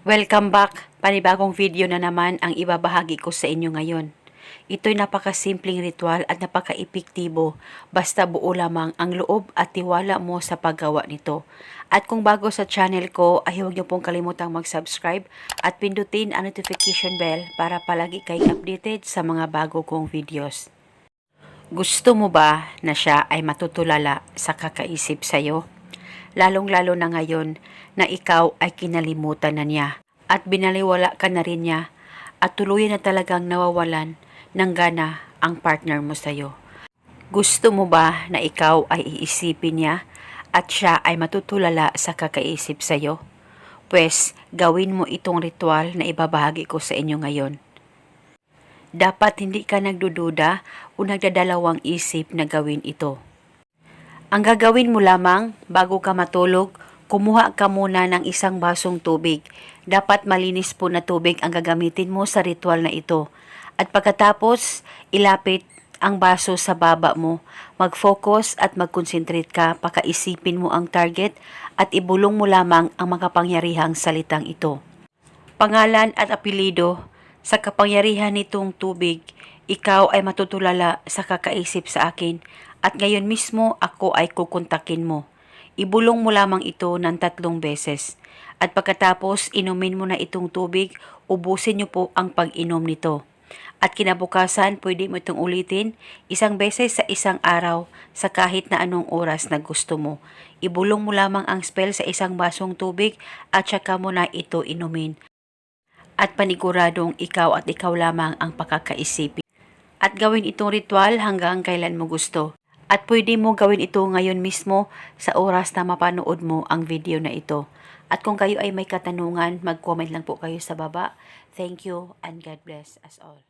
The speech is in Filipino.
Welcome back! Panibagong video na naman ang ibabahagi ko sa inyo ngayon. Ito'y napakasimpleng ritual at napaka-epektibo basta buo lamang ang loob at tiwala mo sa paggawa nito. At kung bago sa channel ko ay huwag niyo pong kalimutang mag-subscribe at pindutin ang notification bell para palagi kayong updated sa mga bago kong videos. Gusto mo ba na siya ay matutulala sa kakaisip sa'yo? Lalong-lalo na ngayon na ikaw ay kinalimutan na niya at binaliwala ka na rin niya at tuluyan na talagang nawawalan ng gana ang partner mo sa'yo. Gusto mo ba na ikaw ay iisipin niya at siya ay matutulala sa kakaisip sa'yo? Pwes, gawin mo itong ritual na ibabahagi ko sa inyo ngayon. Dapat hindi ka nagdududa o nagdadalawang isip na gawin ito. Ang gagawin mo lamang bago ka matulog, kumuha ka muna ng isang basong tubig. Dapat malinis po na tubig ang gagamitin mo sa ritual na ito. At pagkatapos, ilapit ang baso sa baba mo. Mag-focus at mag-concentrate ka, pakaisipin mo ang target at ibulong mo lamang ang makapangyarihang salitang ito. Pangalan at apelido, sa kapangyarihan nitong tubig, ikaw ay matutulala sa kakaisip sa akin. At ngayon mismo ako ay kukontakin mo. Ibulong mo lamang ito ng 3 beses. At pagkatapos inumin mo na itong tubig, ubusin niyo po ang pag-inom nito. At kinabukasan pwede mo itong ulitin 1 beses sa isang araw sa kahit na anong oras na gusto mo. Ibulong mo lamang ang spell sa isang basong tubig at saka mo na ito inumin. At paniguradong ikaw at ikaw lamang ang pakakaisipin. At gawin itong ritual hanggang kailan mo gusto. At pwede mo gawin ito ngayon mismo sa oras na mapanood mo ang video na ito. At kung kayo ay may katanungan, mag-comment lang po kayo sa baba. Thank you and God bless us all.